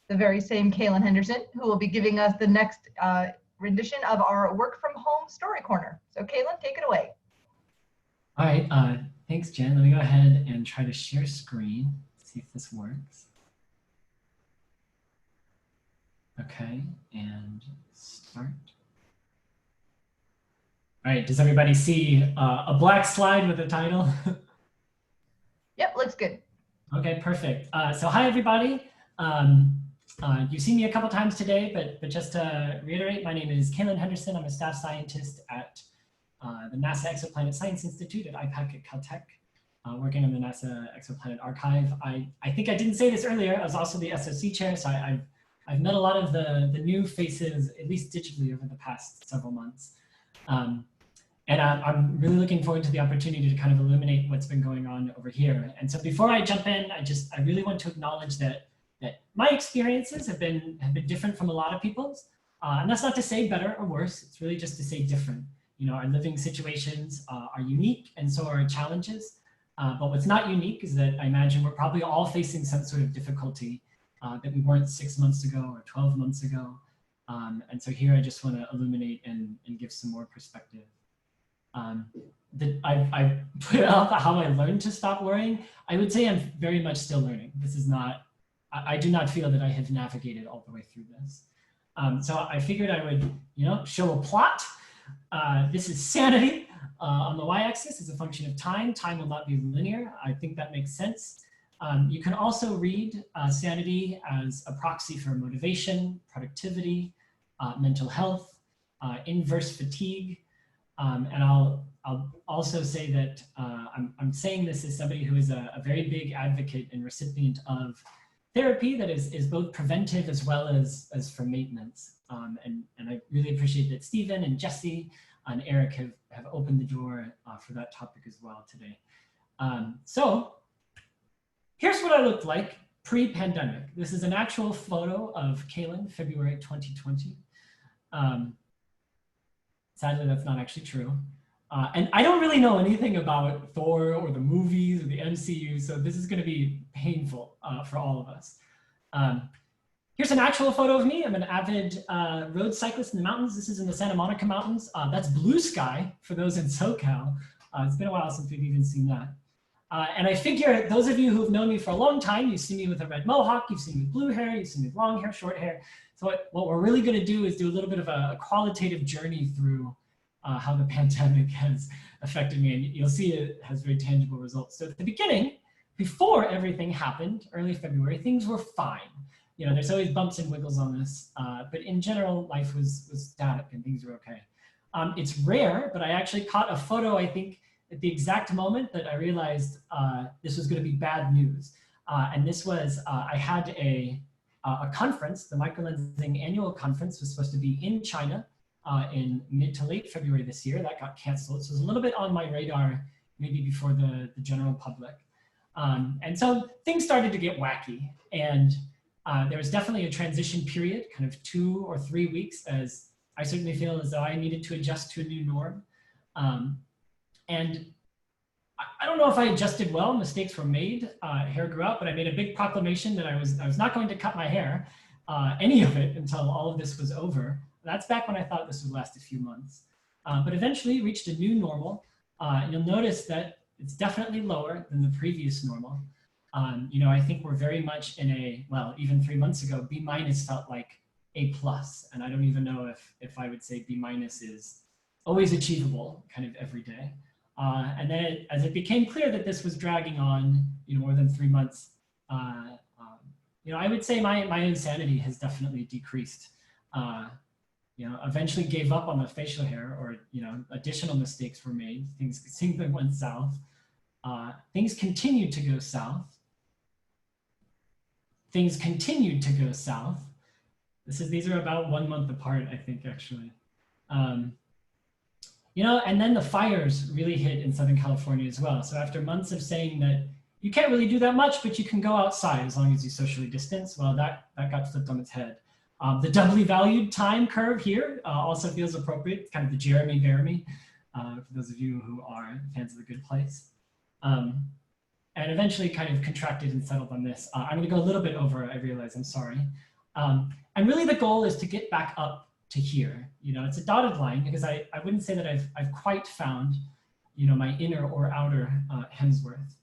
the very same Calen Henderson, who will be giving us the next rendition of our Work From Home Story Corner. So Calen, take it away. All right, thanks, Jen. Let me go ahead and try to share screen, see if this works. Okay, and start. All right, does everybody see a black slide with a title? Yep, looks good. Okay, perfect. So hi, everybody. You've seen me a couple times today, but just to reiterate, my name is Calen Henderson. I'm a staff scientist at the NASA Exoplanet Science Institute at IPAC at Caltech, working on the NASA Exoplanet Archive. I think I didn't say this earlier. I was also the SOC chair, so I've met a lot of the new faces, at least digitally, over the past several months. And I'm really looking forward to the opportunity to kind of illuminate what's been going on over here. And so before I jump in, I really want to acknowledge that my experiences have been different from a lot of people's. And that's not to say better or worse, it's really just to say different. You know, our living situations are unique, and so are our challenges. But what's not unique is that I imagine we're probably all facing some sort of difficulty that we weren't 6 months ago or 12 months ago. And so here I just want to illuminate and give some more perspective. I put up how I learned to stop worrying. I would say I'm very much still learning. This is not, I do not feel that I have navigated all the way through this. So I figured I would, show a plot. This is sanity on the y-axis is a function of time. Time will not be linear. I think that makes sense. You can also read sanity as a proxy for motivation, productivity, mental health, inverse fatigue. And I'll also say that I'm saying this as somebody who is a very big advocate and recipient of therapy that is both preventive as well as for maintenance. And I really appreciate that Stephen and Jesse and Eric have opened the door for that topic as well today. So here's what I looked like pre-pandemic. This is an actual photo of Calen, February 2020. Sadly, that's not actually true. And I don't really know anything about Thor or the movies or the MCU, so this is going to be painful for all of us. Here's an actual photo of me. I'm an avid road cyclist in the mountains. This is in the Santa Monica Mountains. That's blue sky for those in SoCal. It's been a while since we've even seen that. And I figure those of you who've known me for a long time, you've seen me with a red mohawk, you've seen me with blue hair, you've seen me with long hair, short hair. So what we're really going to do is do a little bit of a qualitative journey through how the pandemic has affected me. And you'll see it has very tangible results. So at the beginning, before everything happened, early February, things were fine. There's always bumps and wiggles on this. But in general, life was static and things were okay. It's rare, but I actually caught a photo, I think, at the exact moment that I realized this was going to be bad news. And this was, I had a conference, the Microlensing annual conference was supposed to be in China in mid to late February this year. That got canceled. So it was a little bit on my radar, maybe before the general public. And so things started to get wacky. And there was definitely a transition period, kind of 2 or 3 weeks, as I certainly feel as though I needed to adjust to a new norm. And I don't know if I adjusted well, mistakes were made, hair grew out, but I made a big proclamation that I was not going to cut my hair, any of it, until all of this was over. That's back when I thought this would last a few months. But eventually reached a new normal. And you'll notice that it's definitely lower than the previous normal. I think we're very much in well, even 3 months ago, B- felt like A+. And I don't even know if I would say B- is always achievable kind of every day. And then as it became clear that this was dragging on, more than 3 months, I would say my own sanity has definitely decreased. Eventually gave up on the facial hair, or additional mistakes were made. Things went south. Things continued to go south. Things continued to go south. These are about 1 month apart, I think, actually. And then the fires really hit in Southern California as well. So after months of saying that you can't really do that much, but you can go outside as long as you socially distance, well, that got flipped on its head. The doubly valued time curve here also feels appropriate. It's kind of the Jeremy Bearimy, for those of you who are fans of The Good Place. And eventually kind of contracted and settled on this. I'm going to go a little bit over, I realize, I'm sorry. And really the goal is to get back up to here. You know, it's a dotted line because I wouldn't say that I've quite found, you know, my inner or outer Hemsworth.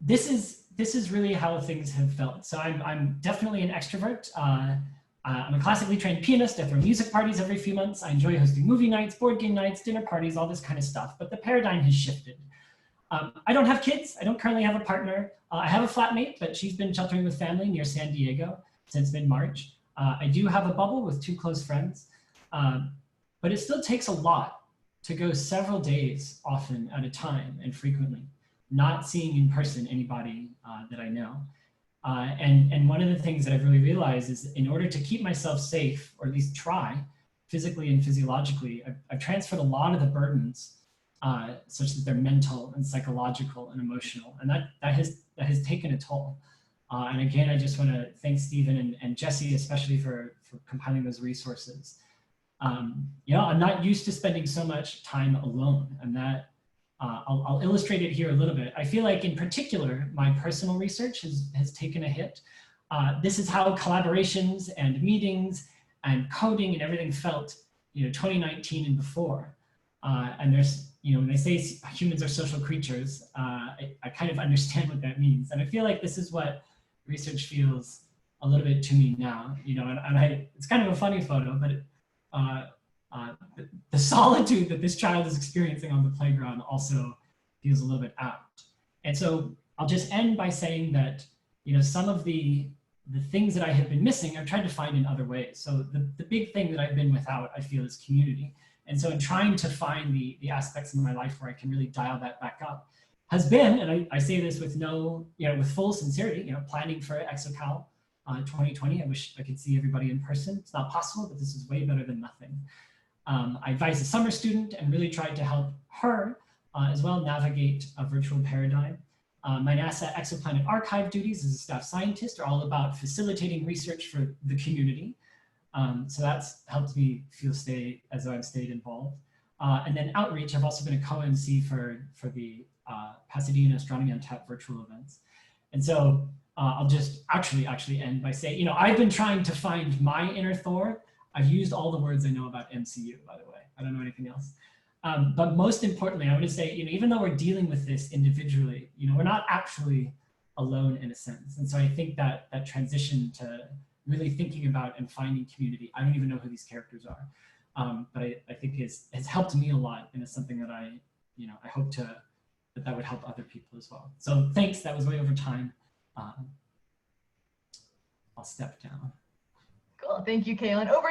This is really how things have felt. So I'm definitely an extrovert. I'm a classically trained pianist. I throw music parties every few months. I enjoy hosting movie nights, board game nights, dinner parties, all this kind of stuff. But the paradigm has shifted. I don't have kids. I don't currently have a partner. I have a flatmate, but she's been sheltering with family near San Diego since mid-March. I do have a bubble with 2 close friends, but it still takes a lot to go several days often at a time and frequently, not seeing in person anybody that I know. And one of the things that I've really realized is in order to keep myself safe, or at least try, physically and physiologically, I've transferred a lot of the burdens such that they're mental and psychological and emotional. And that has taken a toll. And again, I just want to thank Stephen and Jesse, especially for compiling those resources. You know, I'm not used to spending so much time alone, and that I'll illustrate it here a little bit. I feel like in particular, my personal research has taken a hit. This is how collaborations and meetings and coding and everything felt, you know, 2019 and before. And there's, you know, when they say humans are social creatures, I kind of understand what that means. And I feel like this is what research feels a little bit to me now, you know, and it's kind of a funny photo, but the solitude that this child is experiencing on the playground also feels a little bit out. And so I'll just end by saying that, you know, some of the things that I have been missing, I've tried to find in other ways. So the big thing that I've been without, I feel, is community. And so in trying to find the aspects in my life where I can really dial that back up has been, and I say this with no, you know, with full sincerity, you know, planning for ExSoCal 2020. I wish I could see everybody in person. It's not possible, but this is way better than nothing. I advised a summer student and really tried to help her as well navigate a virtual paradigm. My NASA Exoplanet Archive duties as a staff scientist are all about facilitating research for the community. So that's helped me feel as though I've stayed involved. And then outreach, I've also been a co-MC for the Pasadena Astronomy on Tap virtual events. And so I'll just actually end by saying, you know, I've been trying to find my inner Thor. I've used all the words I know about MCU, by the way. I don't know anything else. But most importantly, I want to say, you know, even though we're dealing with this individually, you know, we're not actually alone in a sense. And so I think that that transition to really thinking about and finding community, I don't even know who these characters are, but I think has helped me a lot, and it's something that I hope that would help other people as well. So thanks, that was way over time. I'll step down. Cool, thank you, Calen. Over